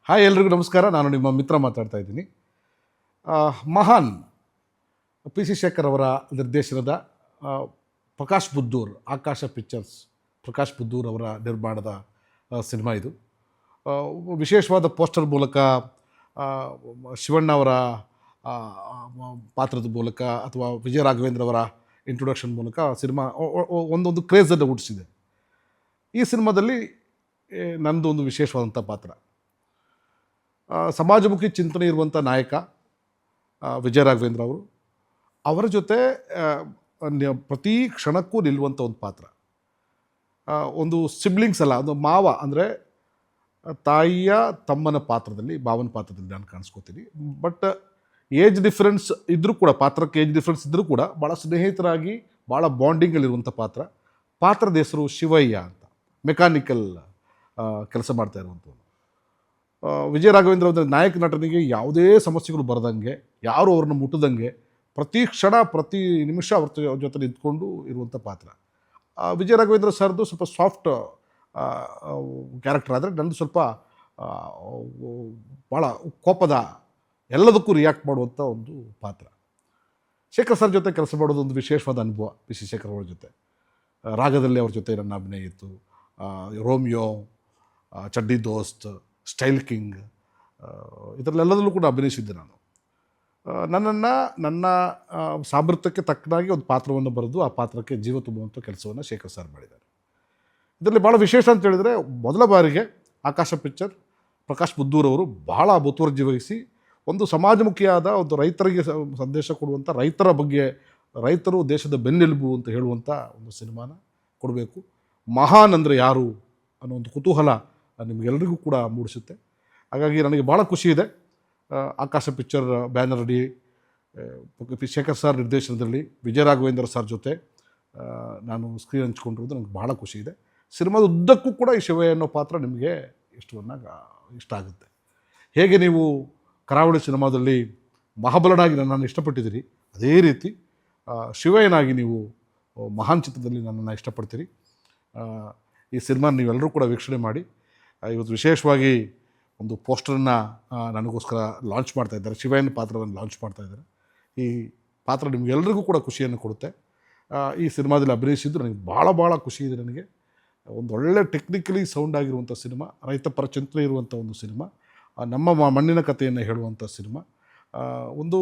Hi ಎಲ್ರಿಗೂ ನಮಸ್ಕಾರ. ನಾನು ನಿಮ್ಮ ಮಿತ್ರ ಮಾತಾಡ್ತಾ ಇದ್ದೀನಿ. ಮಹಾನ್ ಪಿ ಸಿ ಶೇಖರ್ ಅವರ ನಿರ್ದೇಶನದ ಆ, ಪ್ರಕಾಶ್ ಬುದ್ದೂರ್ ಆಕಾಶ ಪಿಕ್ಚರ್ಸ್ ಪ್ರಕಾಶ್ ಬುದ್ದೂರ್ ಅವರ ನಿರ್ಮಾಣದ ಸಿನಿಮಾ ಇದು. ಆ, ವಿಶೇಷವಾದ ಪೋಸ್ಟರ್ ಮೂಲಕ ಆ, ಶಿವಣ್ಣ ಅವರ ಆ, ಪಾತ್ರದ ಮೂಲಕ ಅಥವಾ ವಿಜಯ ರಾಘವೇಂದ್ರ ಅವರ ಇಂಟ್ರೊಡಕ್ಷನ್ ಮೂಲಕ ಸಿನಿಮಾ ಒಂದೊಂದು ಕ್ರೇಜನ್ನು ಹುಟ್ಟಿಸಿದೆ. ಈ ಸಿನಿಮಾದಲ್ಲಿ ನನ್ನದು ಒಂದು ವಿಶೇಷವಾದಂಥ ಪಾತ್ರ. ಸಮಾಜಮುಖಿ ಚಿಂತನೆ ಇರುವಂಥ ನಾಯಕ ವಿಜಯ ರಾಘವೇಂದ್ರ ಅವರು. ಅವರ ಜೊತೆ ಪ್ರತಿ ಕ್ಷಣಕ್ಕೂ ನಿಲ್ಲುವಂಥ ಒಂದು ಪಾತ್ರ. ಒಂದು ಸಿಬ್ಲಿಂಗ್ಸ್ ಅಲ್ಲ, ಒಂದು ಮಾವ ಅಂದರೆ ತಾಯಿಯ ತಮ್ಮನ ಪಾತ್ರದಲ್ಲಿ, ಭಾವನ ಪಾತ್ರದಲ್ಲಿ ನಾನು ಕಾಣಿಸ್ಕೋತೀನಿ. ಬಟ್ ಏಜ್ ಡಿಫ್ರೆನ್ಸ್ ಇದ್ದರೂ ಕೂಡ, ಪಾತ್ರಕ್ಕೆ ಏಜ್ ಡಿಫ್ರೆನ್ಸ್ ಇದ್ದರೂ ಕೂಡ ಭಾಳ ಸ್ನೇಹಿತರಾಗಿ ಭಾಳ ಬಾಂಡಿಂಗಲ್ಲಿರುವಂಥ ಪಾತ್ರದ ಹೆಸರು ಶಿವಯ್ಯ ಅಂತ. ಮೆಕ್ಯಾನಿಕಲ್ ಕೆಲಸ ಮಾಡ್ತಾ ಇರುವಂಥದ್ದು. ವಿಜಯ ರಾಘವೇಂದ್ರ ಅವರ ನಾಯಕ ನಟನಿಗೆ ಯಾವುದೇ ಸಮಸ್ಯೆಗಳು ಬರದಂಗೆ, ಯಾರು ಅವ್ರನ್ನ ಮುಟ್ಟದಂಗೆ, ಪ್ರತಿ ಕ್ಷಣ ಪ್ರತಿ ನಿಮಿಷ ಅವ್ರ ಜೊತೆ ನಿಂತ್ಕೊಂಡು ಇರುವಂಥ ಪಾತ್ರ. ವಿಜಯ ರಾಘವೇಂದ್ರ ಸರ್ದು ಸ್ವಲ್ಪ ಸಾಫ್ಟ್ ಕ್ಯಾರೆಕ್ಟರ್ ಆದರೆ, ನನ್ನದು ಸ್ವಲ್ಪ ಭಾಳ ಕೋಪದ, ಎಲ್ಲದಕ್ಕೂ ರಿಯಾಕ್ಟ್ ಮಾಡುವಂಥ ಒಂದು ಪಾತ್ರ. ಶೇಖರ್ ಸರ್ ಜೊತೆ ಕೆಲಸ ಮಾಡೋದು ಒಂದು ವಿಶೇಷವಾದ ಅನುಭವ. ಪಿ ಸಿ ಶೇಖರ್ ಅವರ ಜೊತೆ ರಾಗದಲ್ಲಿ ಅವ್ರ ಜೊತೆ ನನ್ನ ಅಭಿನಯ ಇತ್ತು. ರೋಮಿಯೋ, ಚಡ್ಡಿ ದೋಸ್ತ್, ಸ್ಟೈಲ್ ಕಿಂಗ್, ಇದರಲ್ಲೆಲ್ಲದಲ್ಲೂ ಕೂಡ ಅಭಿನಯಿಸಿದ್ದೆ ನಾನು. ನನ್ನ ಸಾಮರ್ಥ್ಯಕ್ಕೆ ತಕ್ಕನಾಗಿ ಒಂದು ಪಾತ್ರವನ್ನು ಬರೆದು ಆ ಪಾತ್ರಕ್ಕೆ ಜೀವ ತುಂಬುವಂಥ ಕೆಲಸವನ್ನು ಶೇಖರ್ ಸರ್ ಮಾಡಿದ್ದಾರೆ. ಇದರಲ್ಲಿ ಭಾಳ ವಿಶೇಷ ಅಂತ ಹೇಳಿದರೆ, ಮೊದಲ ಬಾರಿಗೆ ಆಕಾಶ ಪಿಕ್ಚರ್ ಪ್ರಕಾಶ್ ಬುದ್ದೂರ್ ಅವರು ಬಹಳ ಮುತುವರ್ಜಿ ವಹಿಸಿ ಒಂದು ಸಮಾಜಮುಖಿಯಾದ ಒಂದು ರೈತರಿಗೆ ಸಂದೇಶ ಕೊಡುವಂಥ, ರೈತರ ಬಗ್ಗೆ, ರೈತರು ದೇಶದ ಬೆನ್ನೆಲುಬು ಅಂತ ಹೇಳುವಂಥ ಒಂದು ಸಿನಿಮಾನ ಕೊಡಬೇಕು. ಮಹಾನ್ ಅಂದರೆ ಯಾರು ಅನ್ನೋ ಒಂದು ಕುತೂಹಲ ನಿಮಗೆಲ್ಲರಿಗೂ ಕೂಡ ಮೂಡಿಸುತ್ತೆ. ಹಾಗಾಗಿ ನನಗೆ ಭಾಳ ಖುಷಿ ಇದೆ. ಆಕಾಶ ಪಿಕ್ಚರ್ ಬ್ಯಾನರ್ ಅಡಿ ಶೇಖರ್ ಸರ್ ನಿರ್ದೇಶನದಲ್ಲಿ ವಿಜಯ ರಾಘವೇಂದ್ರ ಸರ್ ಜೊತೆ ನಾನು ಸ್ಕ್ರೀನ್ ಹಂಚ್ಕೊಂಡಿರೋದು ನನಗೆ ಭಾಳ ಖುಷಿ ಇದೆ. ಸಿನಿಮಾದ ಉದ್ದಕ್ಕೂ ಕೂಡ ಈ ಶಿವಯ್ಯ ಅನ್ನೋ ಪಾತ್ರ ನಿಮಗೆ ಇಷ್ಟ ಆಗುತ್ತೆ. ಹೇಗೆ ನೀವು ಕರಾವಳಿ ಸಿನಿಮಾದಲ್ಲಿ ಮಹಾಬಲನಾಗಿ ನನ್ನನ್ನು ಇಷ್ಟಪಟ್ಟಿದ್ದೀರಿ, ಅದೇ ರೀತಿ ಶಿವಯ್ಯನಾಗಿ ನೀವು ಮಹಾನ್ ಚಿತ್ರದಲ್ಲಿ ನನ್ನನ್ನು ಇಷ್ಟಪಡ್ತೀರಿ. ಈ ಸಿನಿಮಾ ನೀವೆಲ್ಲರೂ ಕೂಡ ವೀಕ್ಷಣೆ ಮಾಡಿ. ಇವತ್ತು ವಿಶೇಷವಾಗಿ ಒಂದು ಪೋಸ್ಟರನ್ನು ನನಗೋಸ್ಕರ ಲಾಂಚ್ ಮಾಡ್ತಾಯಿದ್ದಾರೆ. ಶಿವಯ್ಯನ ಪಾತ್ರವನ್ನು ಲಾಂಚ್ ಮಾಡ್ತಾಯಿದ್ದಾರೆ. ಈ ಪಾತ್ರ ನಿಮಗೆಲ್ಲರಿಗೂ ಕೂಡ ಖುಷಿಯನ್ನು ಕೊಡುತ್ತೆ. ಈ ಸಿನಿಮಾದಲ್ಲಿ ಅಭಿನಯಿಸಿದ್ದು ನನಗೆ ಭಾಳ ಖುಷಿ ಇದೆ. ನನಗೆ ಒಂದು ಒಳ್ಳೆ ಟೆಕ್ನಿಕಲಿ ಸೌಂಡ್ ಆಗಿರುವಂಥ ಸಿನಿಮಾ, ರೈತಪರ ಚಿಂತನೆ ಇರುವಂಥ ಒಂದು ಸಿನಿಮಾ, ನಮ್ಮ ಮಣ್ಣಿನ ಕಥೆಯನ್ನು ಹೇಳುವಂಥ ಸಿನಿಮಾ, ಒಂದು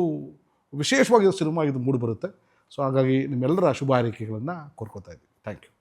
ವಿಶೇಷವಾಗಿರೋ ಸಿನಿಮಾ ಇದು ಮೂಡಿ ಬರುತ್ತೆ. ಸೊ ಹಾಗಾಗಿ ನಿಮ್ಮೆಲ್ಲರ ಶುಭ ಹಾರೈಕೆಗಳನ್ನು ಕೋರ್ಕೋತಾ ಇದ್ದೀನಿ. Thank you.